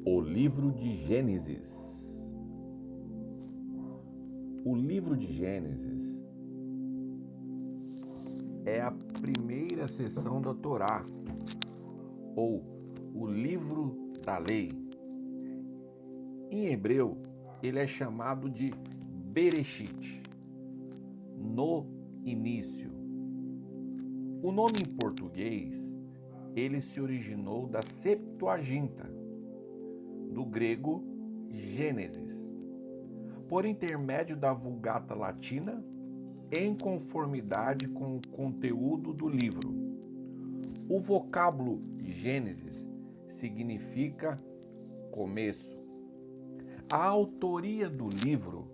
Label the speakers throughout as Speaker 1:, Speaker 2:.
Speaker 1: O livro de Gênesis. O livro de Gênesis é a primeira seção da Torá, ou o livro da lei. Em hebreu, ele é chamado de Bereshit, no início. O nome em português, ele se originou da Septuaginta, do grego Gênesis, por intermédio da Vulgata Latina, em conformidade com o conteúdo do livro. O vocábulo Gênesis significa começo. A autoria do livro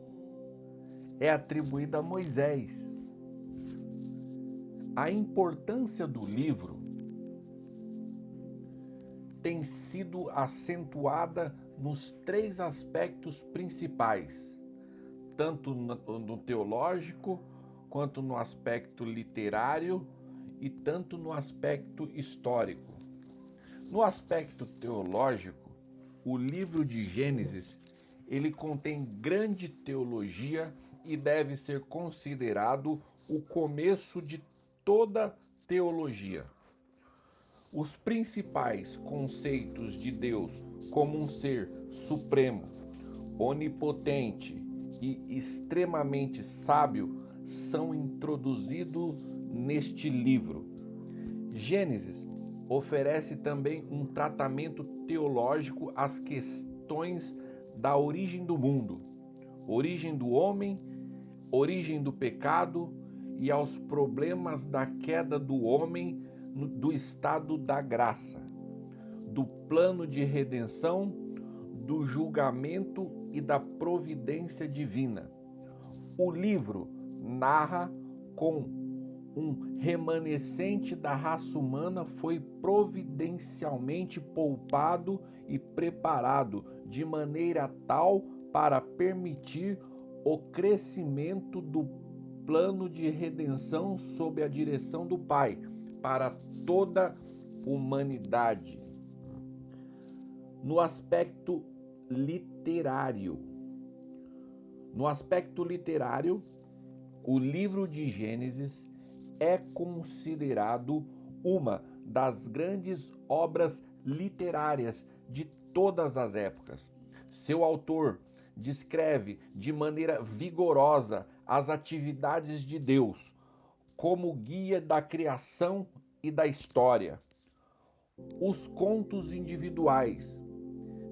Speaker 1: é atribuída a Moisés. A importância do livro tem sido acentuada nos três aspectos principais, tanto no teológico, quanto no aspecto literário e tanto no aspecto histórico. No aspecto teológico, o livro de Gênesis, ele contém grande teologia e deve ser considerado o começo de toda teologia. Os principais conceitos de Deus como um ser supremo, onipotente e extremamente sábio são introduzidos neste livro. Gênesis oferece também um tratamento teológico às questões da origem do mundo, origem do homem, origem do pecado e aos problemas da queda do homem do estado da graça, do plano de redenção, do julgamento e da providência divina. O livro narra como um remanescente da raça humana foi providencialmente poupado e preparado de maneira tal para permitir o crescimento do plano de redenção sob a direção do Pai para toda a humanidade. No aspecto literário, o livro de Gênesis é considerado uma das grandes obras literárias de todas as épocas. Seu autor descreve de maneira vigorosa as atividades de Deus como guia da criação e da história. Os contos individuais,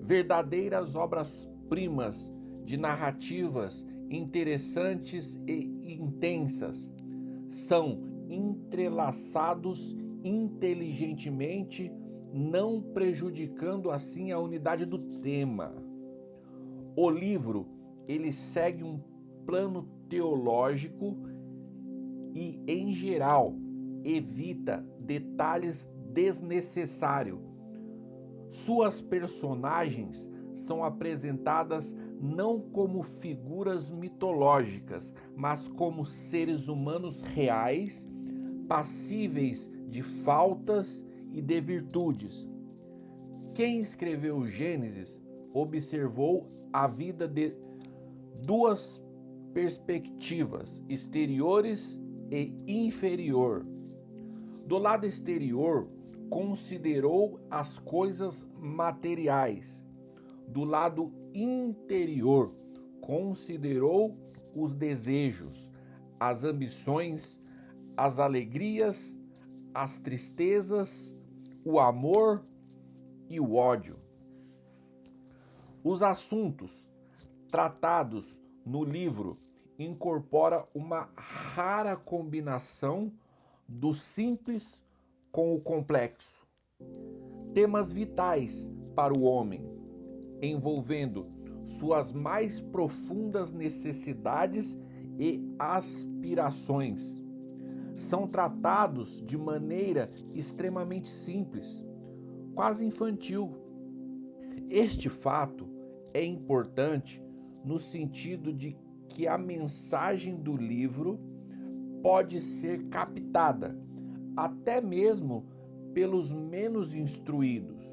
Speaker 1: verdadeiras obras-primas de narrativas interessantes e intensas, são entrelaçados inteligentemente, não prejudicando assim a unidade do tema. O livro, ele segue um plano teológico e, em geral, evita detalhes desnecessários. Suas personagens são apresentadas não como figuras mitológicas, mas como seres humanos reais, passíveis de faltas e de virtudes. Quem escreveu Gênesis observou a vida de duas perspectivas, exteriores e inferior. Do lado exterior, considerou as coisas materiais. Do lado interior, considerou os desejos, as ambições, as alegrias, as tristezas, o amor e o ódio. Os assuntos tratados no livro incorpora uma rara combinação do simples com o complexo. Temas vitais para o homem, envolvendo suas mais profundas necessidades e aspirações, são tratados de maneira extremamente simples, quase infantil. Este fato é importante no sentido de que a mensagem do livro pode ser captada até mesmo pelos menos instruídos.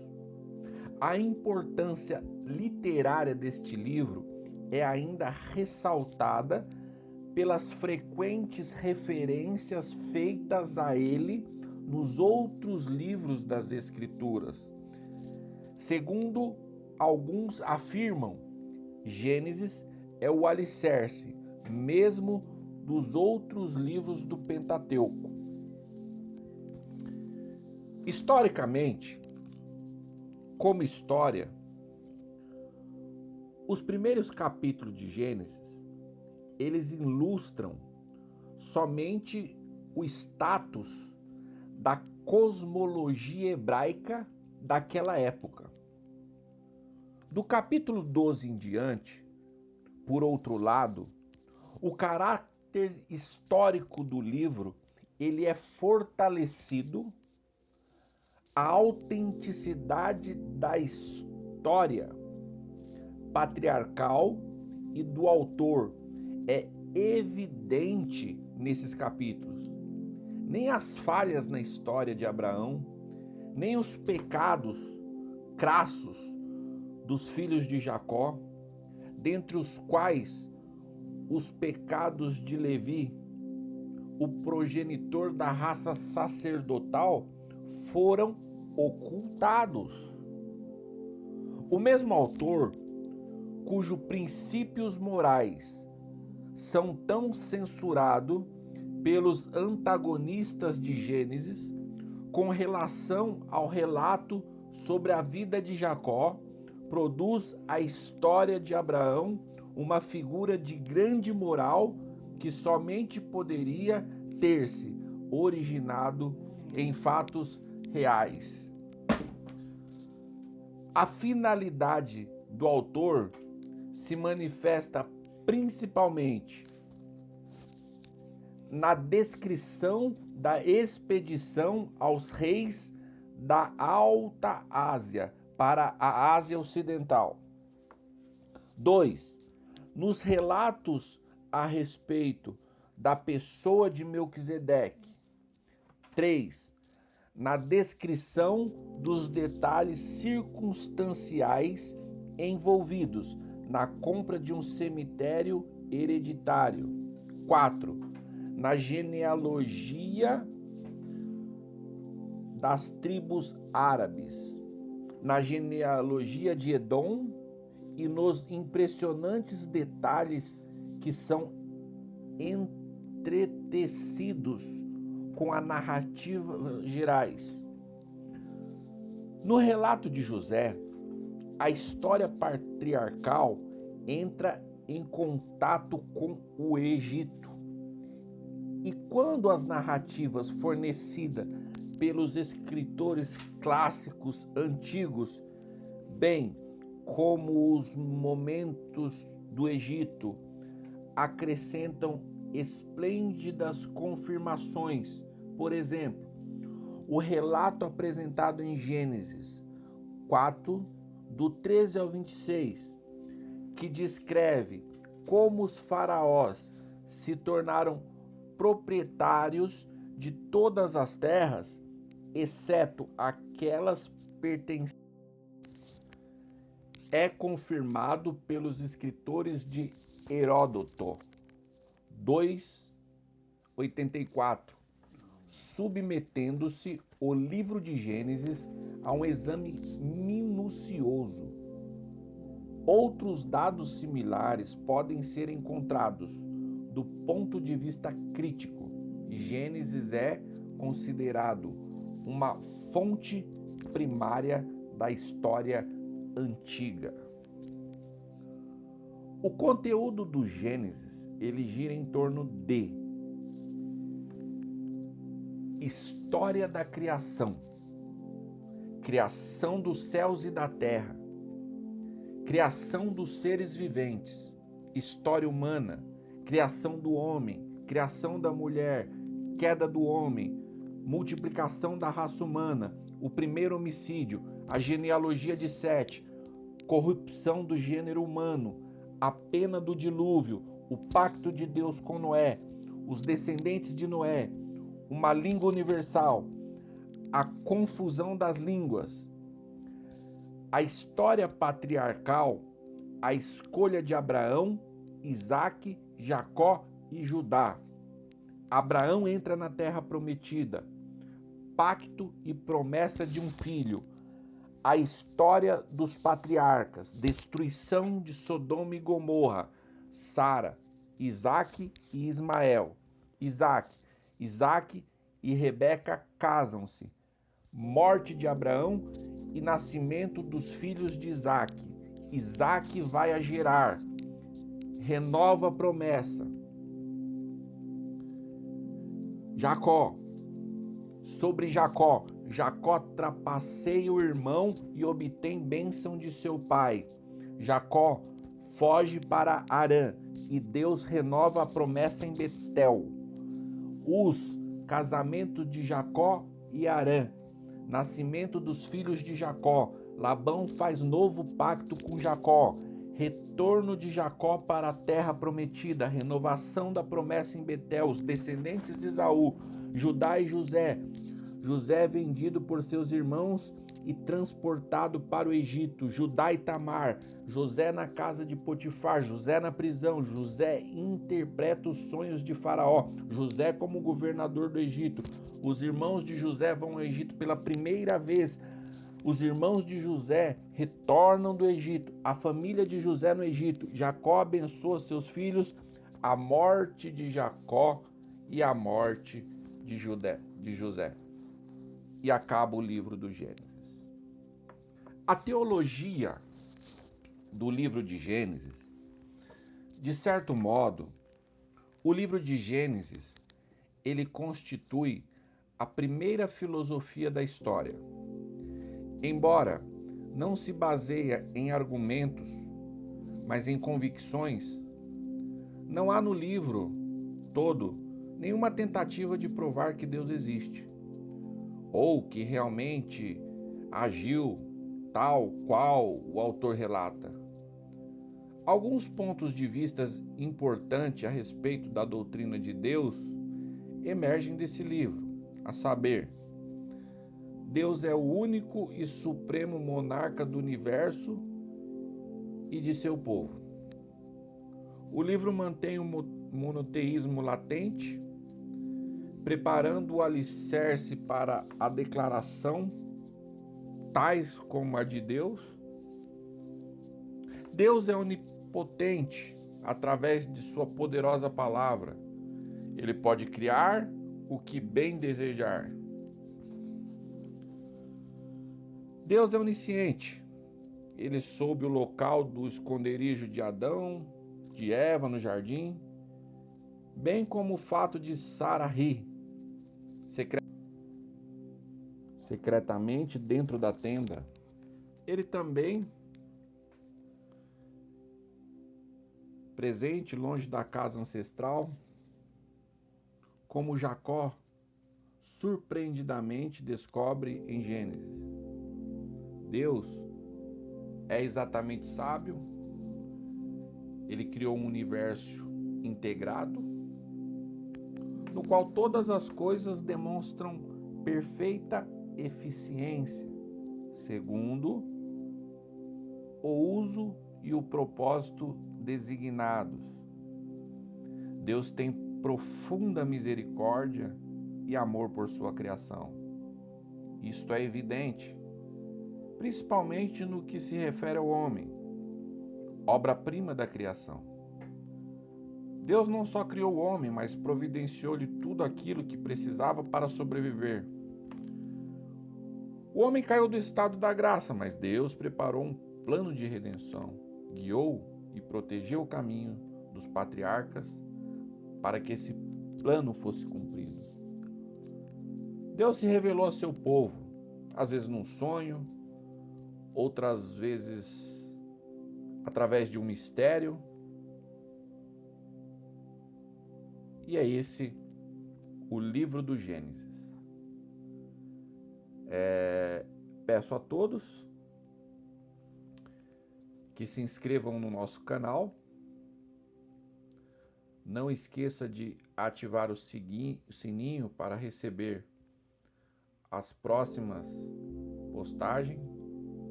Speaker 1: A importância literária deste livro é ainda ressaltada pelas frequentes referências feitas a ele nos outros livros das Escrituras. Segundo alguns afirmam, Gênesis é o alicerce mesmo dos outros livros do Pentateuco. Historicamente, como história, os primeiros capítulos de Gênesis, eles ilustram somente o status da cosmologia hebraica daquela época. Do capítulo 12 em diante, por outro lado, o caráter histórico do livro, ele é fortalecido, a autenticidade da história patriarcal e do autor é evidente nesses capítulos. Nem as falhas na história de Abraão, nem os pecados crassos dos filhos de Jacó, dentre os quais os pecados de Levi, o progenitor da raça sacerdotal, foram ocultados. O mesmo autor, cujos princípios morais são tão censurados pelos antagonistas de Gênesis, com relação ao relato sobre a vida de Jacó, produz a história de Abraão, uma figura de grande moral que somente poderia ter-se originado em fatos reais. A finalidade do autor se manifesta principalmente na descrição da expedição aos reis da Alta Ásia para a Ásia Ocidental. 2. Nos relatos a respeito da pessoa de Melquisedeque. 3. Na descrição dos detalhes circunstanciais envolvidos na compra de um cemitério hereditário. 4. Na genealogia das tribos árabes, na genealogia de Edom e nos impressionantes detalhes que são entretecidos com a narrativa gerais. No relato de José, a história patriarcal entra em contato com o Egito. E quando as narrativas fornecidas pelos escritores clássicos antigos, bem como os momentos do Egito, acrescentam esplêndidas confirmações. Por exemplo, o relato apresentado em Gênesis 4, do 13 ao 26, que descreve como os faraós se tornaram proprietários de todas as terras, exceto aquelas pertencentes, é confirmado pelos escritores de Heródoto 2:84, submetendo-se o livro de Gênesis a um exame minucioso. Outros dados similares podem ser encontrados do ponto de vista crítico. Gênesis é considerado uma fonte primária da história antiga. O conteúdo do Gênesis, ele gira em torno de história da criação, criação dos céus e da terra, criação dos seres viventes, história humana, criação do homem, criação da mulher, queda do homem, multiplicação da raça humana, o primeiro homicídio, a genealogia de Sete, corrupção do gênero humano, a pena do dilúvio, o pacto de Deus com Noé, os descendentes de Noé, uma língua universal, a confusão das línguas, A história patriarcal, a escolha de Abraão, Isaque, Jacó e Judá. Abraão entra na terra prometida, pacto e promessa de um filho. A história dos patriarcas, destruição de Sodoma e Gomorra, Sara, Isaque e Ismael. Isaque e Rebeca casam-se. Morte de Abraão e nascimento dos filhos de Isaque. Isaque vai a Gerar, renova a promessa. Jacó. Sobre Jacó. Jacó trapaceia o irmão e obtém bênção de seu pai. Jacó foge para Harã e Deus renova a promessa em Betel. Casamento de Jacó e Harã. Nascimento dos filhos de Jacó. Labão faz novo pacto com Jacó. Retorno de Jacó para a terra prometida. Renovação da promessa em Betel. Os descendentes de Esaú. Judá e José. José é vendido por seus irmãos e transportado para o Egito. Judá e Tamar. José na casa de Potifar. José na prisão. José interpreta os sonhos de Faraó. José como governador do Egito. Os irmãos de José vão ao Egito pela primeira vez. Os irmãos de José retornam do Egito. A família de José no Egito. Jacó abençoa seus filhos. A morte de Jacó e a morte de José. E acaba o livro do Gênesis. A teologia do livro de Gênesis, de certo modo, o livro de Gênesis, ele constitui a primeira filosofia da história. Embora não se baseie em argumentos, mas em convicções, não há no livro todo nenhuma tentativa de provar que Deus existe, ou que realmente agiu tal qual o autor relata. Alguns pontos de vista importantes a respeito da doutrina de Deus emergem desse livro, a saber, Deus é o único e supremo monarca do universo e de seu povo. O livro mantém o monoteísmo latente, preparando o alicerce para a declaração, tais como a de Deus. Deus é onipotente através de sua poderosa palavra. Ele pode criar o que bem desejar. Deus é onisciente. Ele soube o local do esconderijo de Adão, de Eva no jardim, bem como o fato de Sara rir secretamente dentro da tenda. Ele também, presente longe da casa ancestral, como Jacó surpreendidamente descobre em Gênesis. Deus é exatamente sábio, ele criou um universo integrado, no qual todas as coisas demonstram perfeita eficiência, segundo o uso e o propósito designados. Deus tem profunda misericórdia e amor por sua criação. Isto é evidente, principalmente no que se refere ao homem, obra-prima da criação. Deus não só criou o homem, mas providenciou-lhe tudo aquilo que precisava para sobreviver. O homem caiu do estado da graça, mas Deus preparou um plano de redenção, guiou e protegeu o caminho dos patriarcas para que esse plano fosse cumprido. Deus se revelou a seu povo, às vezes num sonho, outras vezes através de um mistério. E é esse o livro do Gênesis. Peço a todos que se inscrevam no nosso canal. Não esqueça de ativar o sininho para receber as próximas postagens.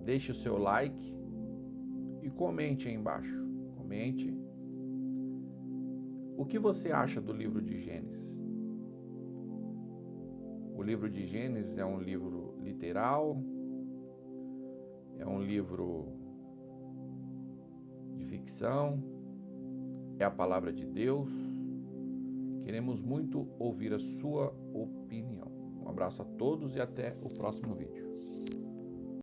Speaker 1: deixe o seu like e comente aí embaixo. Comente o que você acha do livro de Gênesis. O livro de Gênesis é um livro literal, é um livro de ficção, é a palavra de Deus. Queremos muito ouvir a sua opinião. Um abraço a todos e até o próximo vídeo.